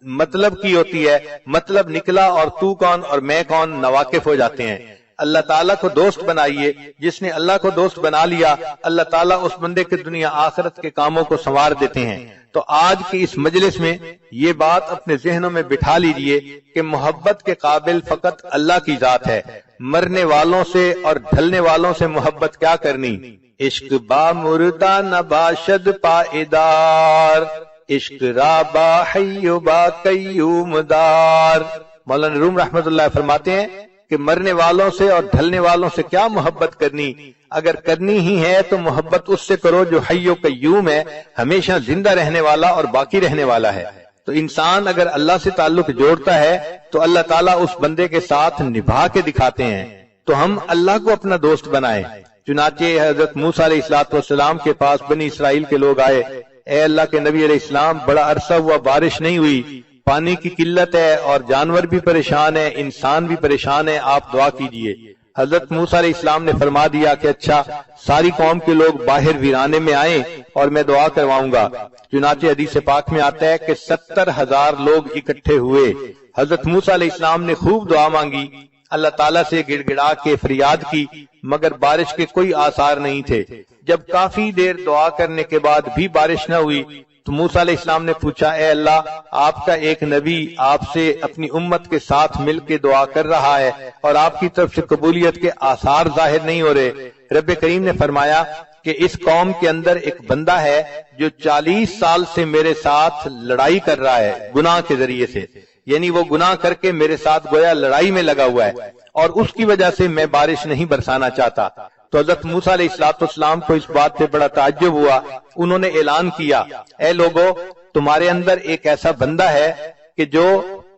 مطلب کی ہوتی ہے، مطلب نکلا اور تو کون اور میں کون ناواقف ہو جاتے ہیں۔ اللہ تعالیٰ کو دوست بنائیے، جس نے اللہ کو دوست بنا لیا اللہ تعالیٰ اس بندے کے دنیا آخرت کے کاموں کو سنوار دیتے ہیں۔ تو آج کی اس مجلس میں یہ بات اپنے ذہنوں میں بٹھا لیجئے کہ محبت کے قابل فقط اللہ کی ذات ہے، مرنے والوں سے اور ڈھلنے والوں سے محبت کیا کرنی؟ عشق با مردہ نباشد پائیدار، عشق را با حی و با قیوم دار۔ مولانا روم رحمت اللہ فرماتے ہیں کہ مرنے والوں سے اور ڈھلنے والوں سے کیا محبت کرنی؟ اگر کرنی ہی ہے تو محبت اس سے کرو جو حی و قیوم ہے، ہمیشہ زندہ رہنے والا اور باقی رہنے والا ہے۔ تو انسان اگر اللہ سے تعلق جوڑتا ہے تو اللہ تعالیٰ اس بندے کے ساتھ نبھا کے دکھاتے ہیں۔ تو ہم اللہ کو اپنا دوست بنائیں۔ چنانچہ حضرت موسیٰ علیہ السلام کے پاس بنی اسرائیل کے لوگ آئے، اے اللہ کے نبی علیہ السلام، بڑا عرصہ ہوا بارش نہیں ہوئی، پانی کی قلت ہے اور جانور بھی پریشان ہے، انسان بھی پریشان ہے، آپ دعا کیجئے۔ حضرت موسیٰ علیہ السلام نے فرما دیا کہ اچھا، ساری قوم کے لوگ باہر ویرانے میں آئیں اور میں دعا کرواؤں گا۔ چنانچہ حدیث پاک میں آتا ہے کہ 70,000 لوگ اکٹھے ہوئے، حضرت موسیٰ علیہ السلام نے خوب دعا مانگی، اللہ تعالیٰ سے گڑ گڑا کے فریاد کی، مگر بارش کے کوئی آثار نہیں تھے۔ جب کافی دیر دعا کرنے کے بعد بھی بارش نہ ہوئی تو موسیٰ علیہ السلام نے پوچھا، اے اللہ، آپ کا ایک نبی آپ سے اپنی امت کے ساتھ مل کے دعا کر رہا ہے اور آپ کی طرف سے قبولیت کے آثار ظاہر نہیں ہو رہے۔ رب کریم نے فرمایا کہ اس قوم کے اندر ایک بندہ ہے جو 40 سال سے میرے ساتھ لڑائی کر رہا ہے گناہ کے ذریعے سے، یعنی وہ گناہ کر کے میرے ساتھ گویا لڑائی میں لگا ہوا ہے، اور اس کی وجہ سے میں بارش نہیں برسانا چاہتا۔ تو حضرت موسیٰ علیہ السلام کو اس بات سے بڑا تعجب ہوا۔ انہوں نے اعلان کیا، اے لوگو، تمہارے اندر ایک ایسا بندہ ہے کہ جو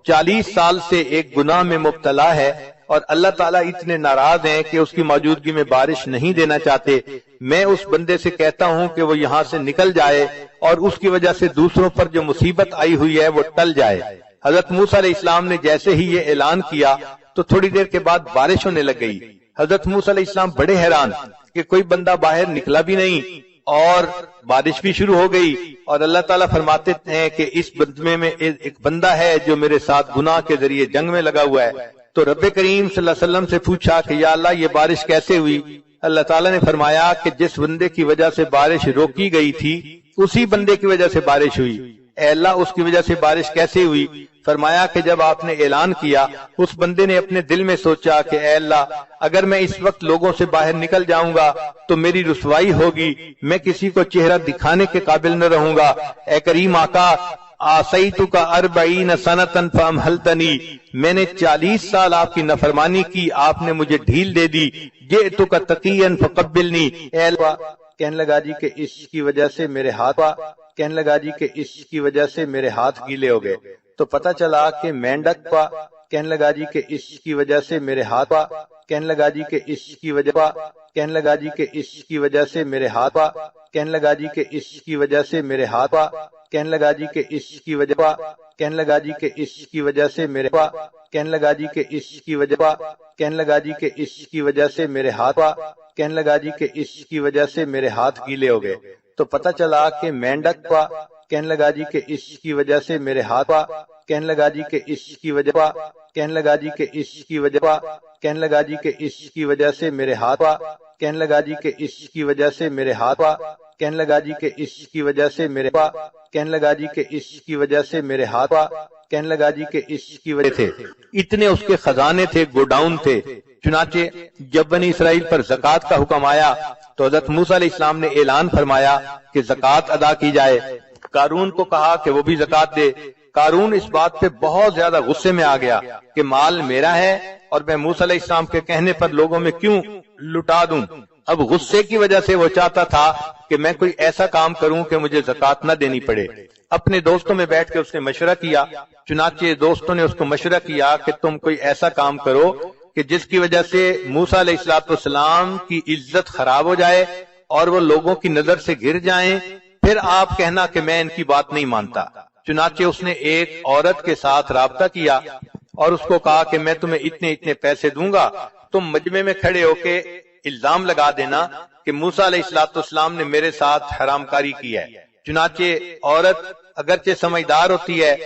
40 سال سے ایک گناہ میں مبتلا ہے اور اللہ تعالیٰ اتنے ناراض ہیں کہ اس کی موجودگی میں بارش نہیں دینا چاہتے۔ میں اس بندے سے کہتا ہوں کہ وہ یہاں سے نکل جائے اور اس کی وجہ سے دوسروں پر جو مصیبت آئی ہوئی ہے وہ ٹل جائے۔ حضرت موسیٰ علیہ السلام نے جیسے ہی یہ اعلان کیا تو تھوڑی دیر کے بعد بارش ہونے لگ گئی۔ حضرت موسیٰ علیہ السلام بڑے حیران کہ کوئی بندہ باہر نکلا بھی نہیں اور بارش بھی شروع ہو گئی، اور اللہ تعالیٰ فرماتے ہیں کہ اس بندے میں ایک بندہ ہے جو میرے ساتھ گناہ کے ذریعے جنگ میں لگا ہوا ہے۔ تو رب کریم صلی اللہ علیہ وسلم سے پوچھا کہ یا اللہ، یہ بارش کیسے ہوئی؟ اللہ تعالیٰ نے فرمایا کہ جس بندے کی وجہ سے بارش روکی گئی تھی اسی بندے کی وجہ سے بارش ہوئی۔ اے اللہ، اس کی وجہ سے بارش کیسے ہوئی؟ فرمایا کہ جب آپ نے اعلان کیا اس بندے نے اپنے دل میں سوچا کہ اے اللہ، اگر میں اس وقت لوگوں سے باہر نکل جاؤں گا تو میری رسوائی ہوگی، میں کسی کو چہرہ دکھانے کے قابل نہ رہوں گا۔ اے کریم آقا، آسیتک 40 سنۃ فامہلتنی، میں نے 40 سال آپ کی نافرمانی کی، آپ نے مجھے ڈھیل دے دی۔ جئتک تقیا فقبلنی، اے اللہ، کہنے لگا جی کہ اس کی وجہ سے میرے ہاتھ کہنے لگا جی کہ اس کی وجہ سے میرے ہاتھ گیلے ہو گئے۔ تو پتہ چلا کہ مینڈک پا، کہنے لگا جی کہ اس کی وجہ سے میرے ہاتھ پا، کہنے لگا جی کہ اس کی وجہ پا، کہنے لگا جی کہ اس کی وجہ سے میرے ہاتھ پا، کہنے لگا جی کہ اس کی وجہ سے میرے ہاتھ پا، کہنے لگا جی کہ اس کی وجہ پا، کہنے لگا جی کہ اس کی وجہ سے میرے پا، کہنے لگا جی کہ اس کی وجہ پا، کہنے لگا جی کہ اس کی وجہ سے میرے ہاتھ پا، کہنے لگا جی کہ اس کی وجہ سے میرے ہاتھ گیلے ہو گئے۔ تو پتہ چلا کہ مینڈک پا، کہنے لگا جی کہ اس کی وجہ سے میرے ہاتھ پا، کہنے لگا جی کہ اس کی وجہ پا، کہنے لگا جی کہ اس کی وجہ پا، کہنے لگا جی کہ اس کی وجہ سے میرے ہاتھ پا، کہنے لگا جی کہ اس کی وجہ سے میرے ہاتھ پا، کہنے لگا جی کہ اس کی وجہ سے میرے پا، کہنے لگا جی کہ اس کی وجہ سے میرے ہاتھ پا، کہنے لگا جی کہ اس کی وجہ تھے۔ اتنے اس کے خزانے تھے، گوڈاؤن تھے۔ چنانچہ جب بنی اسرائیل پر زکوٰۃ کا حکم آیا تو حضرت موسیٰ علیہ السلام نے اعلان فرمایا کہ زکوٰۃ ادا کی جائے۔ قارون کو کہا کہ وہ بھی زکوٰۃ دے۔ قارون اس بات پہ بہت زیادہ غصے میں آ گیا کہ مال میرا ہے اور میں موسیٰ علیہ السلام کے کہنے پر لوگوں میں کیوں لٹا دوں۔ اب غصے کی وجہ سے وہ چاہتا تھا کہ میں کوئی ایسا کام کروں کہ مجھے زکوٰۃ نہ دینی پڑے۔ اپنے دوستوں میں بیٹھ کے اس نے مشورہ کیا۔ چنانچہ دوستوں نے اس کو مشورہ کیا کہ تم کوئی ایسا کام کرو کہ جس کی وجہ سے موسیٰ علیہ السلام کی عزت خراب ہو جائے اور وہ لوگوں کی نظر سے گر جائیں، پھر آپ کہنا کہ میں ان کی بات نہیں مانتا۔ چنانچہ اس نے ایک عورت کے ساتھ رابطہ کیا اور اس کو کہا کہ میں تمہیں اتنے پیسے دوں گا، تم مجمع میں کھڑے ہو کے الزام لگا دینا کہ موسیٰ علیہ السلام نے میرے ساتھ حرام کاری کی ہے۔ چنانچہ عورت اگرچہ سمجھدار ہوتی ہے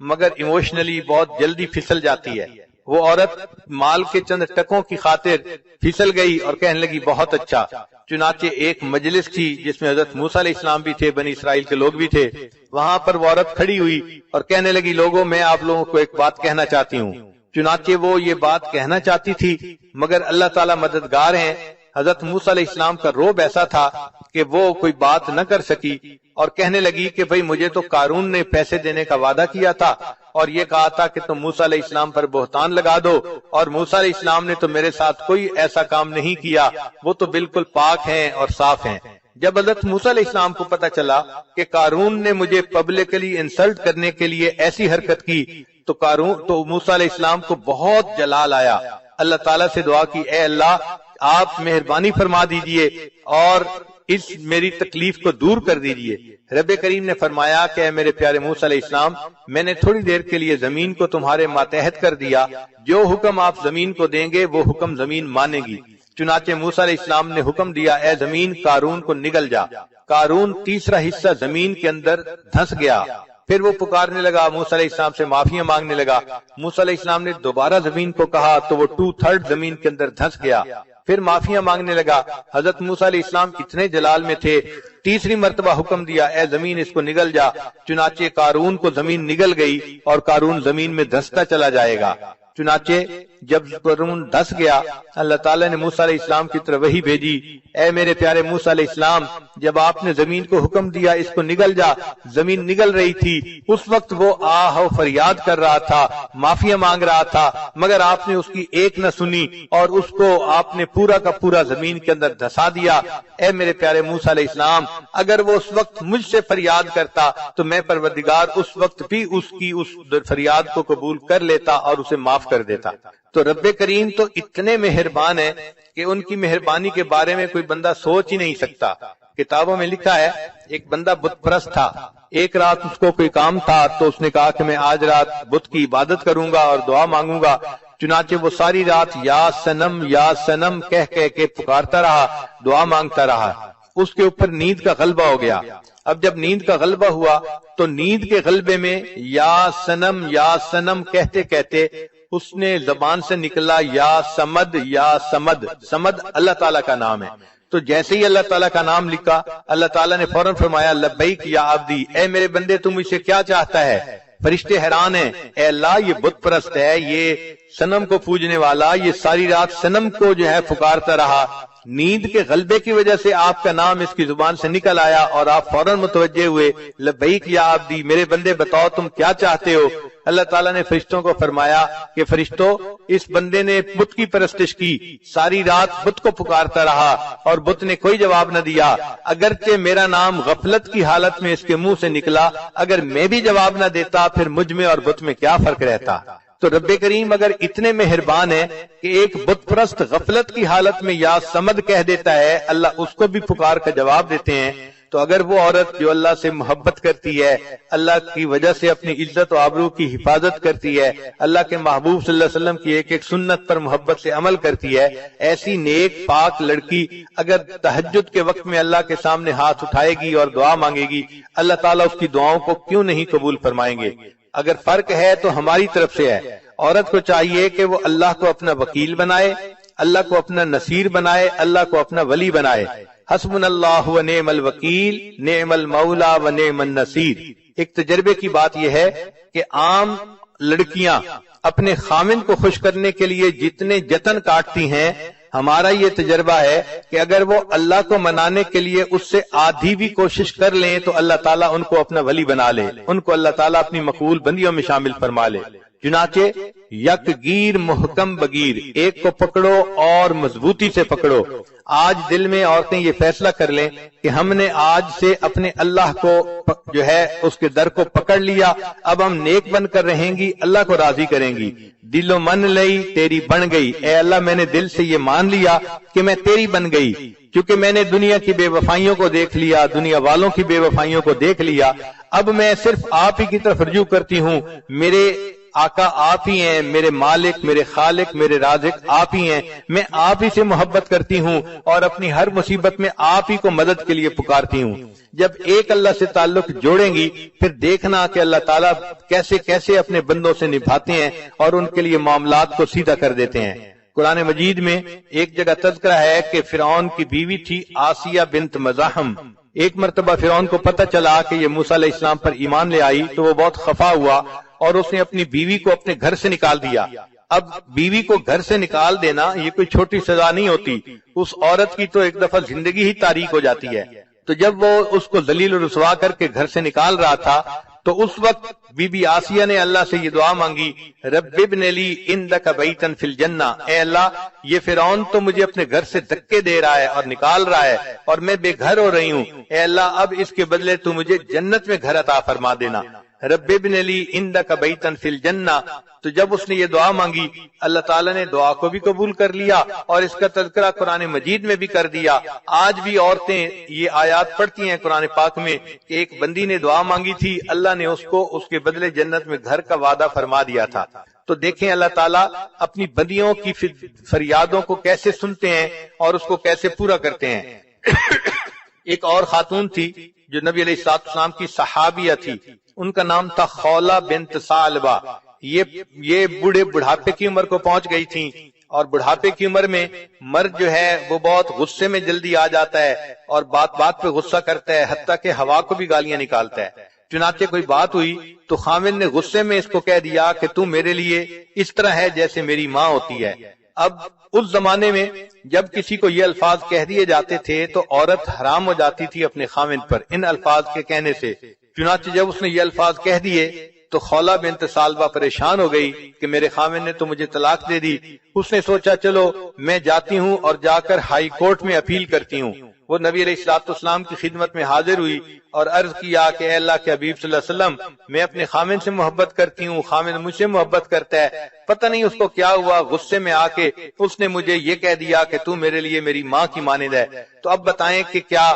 مگر ایموشنلی بہت جلدی پھسل جاتی ہے۔ وہ عورت مال کے چند ٹکوں کی خاطر پھسل گئی اور کہنے لگی بہت اچھا۔ چنانچہ ایک مجلس تھی جس میں حضرت موسیٰ علیہ السلام بھی تھے، بنی اسرائیل کے لوگ بھی تھے، وہاں پر وہ عورت کھڑی ہوئی اور کہنے لگی لوگوں، میں آپ لوگوں کو ایک بات کہنا چاہتی ہوں۔ چنانچہ وہ یہ بات کہنا چاہتی تھی مگر اللہ تعالیٰ مددگار ہیں۔ حضرت موسیٰ علیہ السلام کا روب ایسا تھا کہ وہ کوئی بات نہ کر سکی اور کہنے لگی کہ بھئی مجھے تو قارون نے پیسے دینے کا وعدہ کیا تھا اور یہ کہا تھا کہ تم موسیٰ علیہ السلام پر بہتان لگا دو، اور موسیٰ علیہ السلام نے تو میرے ساتھ کوئی ایسا کام نہیں کیا، وہ تو بالکل پاک ہیں اور صاف ہیں۔ جب حضرت موسیٰ علیہ السلام کو پتہ چلا کہ قارون نے مجھے پبلکلی انسلٹ کرنے کے لیے ایسی حرکت کی تو موسیٰ علیہ السلام کو بہت جلال آیا۔ اللہ تعالیٰ سے دعا کی، اے اللہ آپ مہربانی فرما دیجئے اور اس میری تکلیف کو دور کر دیجئے۔ رب کریم نے فرمایا کہ اے میرے پیارے موسیٰ علیہ السلام، میں نے تھوڑی دیر کے لیے زمین کو تمہارے ماتحت کر دیا، جو حکم آپ زمین کو دیں گے وہ حکم زمین مانے گی۔ چنانچہ موسیٰ علیہ السلام نے حکم دیا، اے زمین قارون کو نگل جا۔ قارون تیسرا حصہ زمین کے اندر دھنس گیا۔ پھر وہ پکارنے لگا، موسیٰ علیہ السلام سے معافیاں مانگنے لگا۔ موسیٰ علیہ السلام نے دوبارہ زمین کو کہا تو وہ 2/3 زمین کے اندر دھنس گیا۔ پھر معافیاں مانگنے لگا۔ حضرت موسیٰ علیہ السلام اتنے جلال میں تھے، تیسری مرتبہ حکم دیا، اے زمین اس کو نگل جا۔ چنانچہ قارون کو زمین نگل گئی اور قارون زمین میں دھستا چلا جائے گا۔ چنانچہ جب قارون دھس گیا، اللہ تعالیٰ نے موسیٰ علیہ السلام کی طرف وحی بھیجی، اے میرے پیارے موسیٰ علیہ السلام، جب آپ نے زمین کو حکم دیا اس کو نگل جا، زمین نگل رہی تھی، اس وقت وہ آہ و فریاد کر رہا تھا، معافیاں مانگ رہا تھا، مگر آپ نے اس کی ایک نہ سنی اور اس کو آپ نے پورا کا پورا زمین کے اندر دھسا دیا۔ اے میرے پیارے موسیٰ علیہ السلام، اگر وہ اس وقت مجھ سے فریاد کرتا تو میں پروردگار اس وقت بھی اس کی اس فریاد کو قبول کر لیتا اور اسے معاف کر دیتا۔ تو رب کریم تو اتنے مہربان ہیں کہ ان کی مہربانی کے بارے میں کوئی بندہ سوچ ہی نہیں سکتا۔ کتابوں میں لکھا ہے ایک بندہ بت پرست تھا، ایک رات اس کو کوئی کام تھا تو اس نے کہا کہ میں آج رات بت کی عبادت کروں گا اور دعا مانگوں گا۔ چنانچہ وہ ساری رات یا سنم کہہ کے پکارتا رہا، دعا مانگتا رہا۔ اس کے اوپر نیند کا غلبہ ہو گیا۔ اب جب نیند کا غلبہ ہوا تو نیند کے غلبے میں یا سنم کہتے کہتے اس نے زبان سے نکلا یا سمد۔ سمد اللہ تعالیٰ کا نام ہے۔ تو جیسے ہی اللہ تعالیٰ کا نام لکھا، اللہ تعالیٰ نے فوراً فرمایا لبیک یا عبدی، اے میرے بندے تم مجھ سے کیا چاہتا ہے؟ فرشتے حیران ہیں، اے اللہ یہ بت پرست ہے، یہ صنم کو پوجنے والا، یہ ساری رات صنم کو جو ہے پکارتا رہا، نیند کے غلبے کی وجہ سے آپ کا نام اس کی زبان سے نکل آیا اور آپ فوراً متوجہ ہوئے، لبیک یا عبدی، میرے بندے بتاؤ تم کیا چاہتے ہو؟ اللہ تعالیٰ نے فرشتوں کو فرمایا کہ فرشتوں، اس بندے نے بت کی پرستش کی، ساری رات بت کو پکارتا رہا اور بت نے کوئی جواب نہ دیا، اگرچہ میرا نام غفلت کی حالت میں اس کے منہ سے نکلا، اگر میں بھی جواب نہ دیتا پھر مجھ میں اور بت میں کیا فرق رہتا؟ تو رب کریم اگر اتنے مہربان ہے کہ ایک بت پرست غفلت کی حالت میں یا سمد کہہ دیتا ہے، اللہ اس کو بھی پکار کا جواب دیتے ہیں، تو اگر وہ عورت جو اللہ سے محبت کرتی ہے، اللہ کی وجہ سے اپنی عزت و آبرو کی حفاظت کرتی ہے، اللہ کے محبوب صلی اللہ علیہ وسلم کی ایک ایک سنت پر محبت سے عمل کرتی ہے، ایسی نیک پاک لڑکی اگر تہجد کے وقت میں اللہ کے سامنے ہاتھ اٹھائے گی اور دعا مانگے گی، اللہ تعالیٰ اس کی دعاؤں کو کیوں نہیں قبول فرمائیں گے؟ اگر فرق ہے تو ہماری طرف سے ہے۔ عورت کو چاہیے کہ وہ اللہ کو اپنا وکیل بنائے، اللہ کو اپنا نصیر بنائے، اللہ کو اپنا ولی بنائے۔ حسبنا اللہ و نعم الوکیل، نعم المولا و نعم النصیر۔ ایک تجربے کی بات یہ ہے کہ عام لڑکیاں اپنے خامن کو خوش کرنے کے لیے جتنے جتن کاٹتی ہیں، ہمارا یہ تجربہ ہے کہ اگر وہ اللہ کو منانے کے لیے اس سے آدھی بھی کوشش کر لیں تو اللہ تعالیٰ ان کو اپنا ولی بنا لے، ان کو اللہ تعالیٰ اپنی مقبول بندیوں میں شامل فرما لے۔ چنانچہ یک گیر محکم بگیر، ایک کو پکڑو اور مضبوطی سے پکڑو۔ آج دل میں عورتیں یہ فیصلہ کر لیں کہ ہم نے آج سے اپنے اللہ کو جو ہے اس کے در کو پکڑ لیا، اب ہم نیک بن کر رہیں گی، اللہ کو راضی کریں گی۔ دل و من لئی تیری بن گئی، اے اللہ میں نے دل سے یہ مان لیا کہ میں تیری بن گئی، کیونکہ میں نے دنیا کی بے وفائیوں کو دیکھ لیا، دنیا والوں کی بے وفائیوں کو دیکھ لیا، اب میں صرف آپ ہی کی طرف رجوع کرتی ہوں۔ میرے آقا آپ ہی ہیں، میرے مالک، میرے خالق، میرے رازق آپ ہی ہیں، میں آپ ہی سے محبت کرتی ہوں اور اپنی ہر مصیبت میں آپ ہی کو مدد کے لیے پکارتی ہوں۔ جب ایک اللہ سے تعلق جوڑیں گی پھر دیکھنا کہ اللہ تعالیٰ کیسے کیسے اپنے بندوں سے نبھاتے ہیں اور ان کے لیے معاملات کو سیدھا کر دیتے ہیں۔ قرآن مجید میں ایک جگہ تذکرہ ہے کہ فرعون کی بیوی تھی آسیہ بنت مزاحم۔ ایک مرتبہ فرعون کو پتہ چلا کہ یہ موسیٰ علیہ السلام پر ایمان لے آئی تو وہ بہت خفا ہوا اور اس نے اپنی بیوی کو اپنے گھر سے نکال دیا۔ اب بیوی کو گھر سے نکال دینا یہ کوئی چھوٹی سزا نہیں ہوتی، اس عورت کی تو ایک دفعہ زندگی ہی تاریک ہو جاتی ہے۔ تو جب وہ اس کو ذلیل و رسوا کر کے گھر سے نکال رہا تھا تو اس وقت بی بی آسیہ نے اللہ سے یہ دعا مانگی، رب ابن لی عندک بیتا فی الجنہ، اے اللہ یہ فرعون تو مجھے اپنے گھر سے دھکے دے رہا ہے اور نکال رہا ہے اور میں بے گھر ہو رہی ہوں، اے اللہ اب اس کے بدلے تو مجھے جنت میں گھر عطا فرما دینا، رب ابن لی عندک بیتا فی الجنہ۔ تو جب اس نے یہ دعا مانگی اللہ تعالیٰ نے دعا کو بھی قبول کر لیا اور اس کا تذکرہ قرآن مجید میں بھی کر دیا۔ آج بھی عورتیں یہ آیات پڑھتی ہیں قرآن پاک میں کہ ایک بندی نے دعا مانگی تھی، اللہ نے اس کو اس کے بدلے جنت میں گھر کا وعدہ فرما دیا تھا۔ تو دیکھیں اللہ تعالیٰ اپنی بندیوں کی فریادوں کو کیسے سنتے ہیں اور اس کو کیسے پورا کرتے ہیں۔ ایک اور خاتون تھی جو نبی علیہ السلام کی صحابیہ تھی، ان کا نام تھا خولہ بنت ثعلبہ۔ یہ بڑھاپے کی عمر کو پہنچ گئی تھیں، اور بڑھاپے کی عمر میں مرد جو ہے وہ بہت غصے میں جلدی آ جاتا ہے اور بات بات پہ غصہ کرتا ہے، حتیٰ کہ ہوا کو بھی گالیاں نکالتا ہے۔ چنانچہ کوئی بات ہوئی تو خاوند نے غصے میں اس کو کہہ دیا کہ تو میرے لیے اس طرح ہے جیسے میری ماں ہوتی ہے۔ اب اس زمانے میں جب کسی کو یہ الفاظ کہہ دیے جاتے تھے تو عورت حرام ہو جاتی تھی اپنے خاوند پر ان الفاظ کے کہنے سے۔ چنانچہ جب اس نے یہ الفاظ کہہ دیے تو خولہ بنت ثعلبہ پریشان ہو گئی کہ میرے خاوند نے تو مجھے طلاق دے دی۔ اس نے سوچا چلو میں جاتی ہوں اور جا کر ہائی کورٹ میں اپیل کرتی ہوں۔ وہ نبی علیہ السلام کی خدمت میں حاضر ہوئی اور عرض کیا کہ اے اللہ کے حبیب صلی اللہ علیہ وسلم میں اپنے خاوند سے محبت کرتی ہوں، خاوند مجھ سے محبت کرتا ہے، پتہ نہیں اس کو کیا ہوا، غصے میں آ کے اس نے مجھے یہ کہہ دیا کہ تو میرے لیے میری ماں کی مانند ہے۔ تو اب بتائیں کہ کیا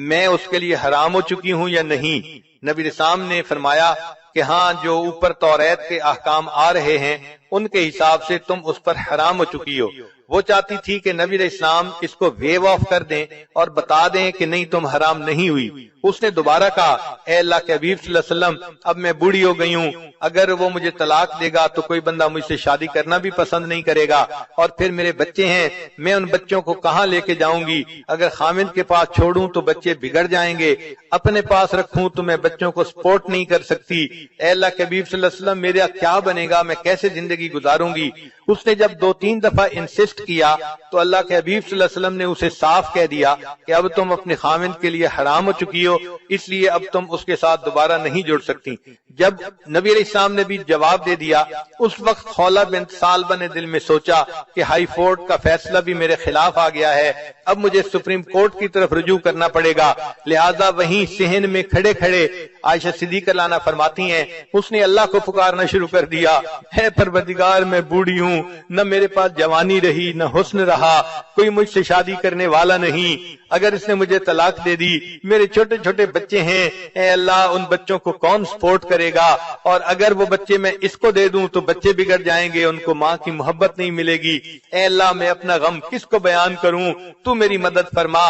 میں اس کے لیے حرام ہو چکی ہوں یا نہیں؟ نبی علیہ السلام نے فرمایا کہ ہاں جو اوپر توریت کے احکام آ رہے ہیں ان کے حساب سے تم اس پر حرام ہو چکی ہو۔ وہ چاہتی تھی کہ نبی علیہ السلام اس کو ویو آف کر دیں اور بتا دیں کہ نہیں تم حرام نہیں ہوئی۔ اس نے دوبارہ کہا اے اللہ کے حبیب صلی اللہ علیہ وسلم اب میں بوڑھی ہو گئی ہوں، اگر وہ مجھے طلاق دے گا تو کوئی بندہ مجھ سے شادی کرنا بھی پسند نہیں کرے گا، اور پھر میرے بچے ہیں میں ان بچوں کو کہاں لے کے جاؤں گی؟ اگر خاوند کے پاس چھوڑوں تو بچے بگڑ جائیں گے، اپنے پاس رکھوں تو میں بچوں کو سپورٹ نہیں کر سکتی۔ اے اللہ کے حبیب صلی اللہ علیہ وسلم میرا کیا بنے گا، میں کیسے زندگی گزاروں گی؟ اس نے جب 2-3 دفعہ انسسٹ کیا تو اللہ کے حبیب صلی اللہ علیہ وسلم نے اسے صاف کہہ دیا کہ اب تم اپنے خاوند کے لیے حرام ہو چکی ہو، اس لیے اب تم اس کے ساتھ دوبارہ نہیں جڑ سکتی۔ جب نبی علیہ السلام نے بھی جواب دے دیا اس وقت خولہ بنت ثعلبہ نے دل میں سوچا کہ ہائی کورٹ کا فیصلہ بھی میرے خلاف آ گیا ہے، اب مجھے سپریم کورٹ کی طرف رجوع کرنا پڑے گا۔ لہذا وہیں صحن میں کھڑے کھڑے عائشہ صدیقہ لانا فرماتی ہیں اس نے اللہ کو پکارنا شروع کر دیا، اے پروردگار میں بوڑھی ہوں، نہ میرے پاس جوانی رہی نہ حسن رہا، کوئی مجھ سے شادی کرنے والا نہیں، اگر اس نے مجھے طلاق دے دی میرے چھوٹے چھوٹے بچے ہیں، اے اللہ ان بچوں کو کون سپورٹ کرے گا؟ اور اگر وہ بچے میں اس کو دے دوں تو بچے بگڑ جائیں گے، ان کو ماں کی محبت نہیں ملے گی، اے اللہ میں اپنا غم کس کو بیان کروں، تو میری مدد فرما۔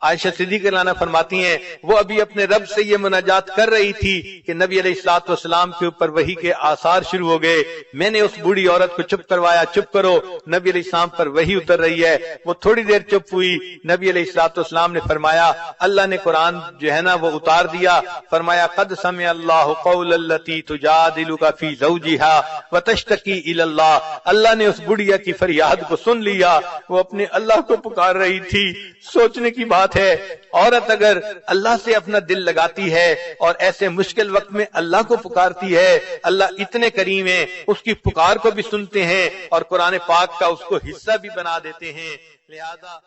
عائشہ صدیقہ لانا فرماتی ہیں وہ ابھی اپنے رب سے یہ مناجات کر رہی تھی کہ نبی علیہ الصلوۃ والسلام کے اوپر وحی کے آثار شروع ہو گئے۔ میں نے اس بوڑھی عورت کو چپ کروایا، چپ کرو، نبی علیہ السلام پر وحی اتر رہی ہے۔ وہ تھوڑی دیر چپ ہوئی، نبی علیہ الصلوۃ والسلام نے فرمایا اللہ نے قرآن جو ہے نا وہ اتار دیا، فرمایا قد سمع اللہ قول التی تجادلک فی زوجہا وتشتکی الی اللہ، اللہ نے اس بڑھیا کی فریاد کو سن لیا، وہ اپنے اللہ کو پکار رہی تھی۔ سوچنے کی بات ہے عورت اگر اللہ سے اپنا دل لگاتی ہے اور ایسے مشکل وقت میں اللہ کو پکارتی ہے، اللہ اتنے کریم ہیں اس کی پکار کو بھی سنتے ہیں اور قرآن پاک کا اس کو حصہ بھی بنا دیتے ہیں۔ لہذا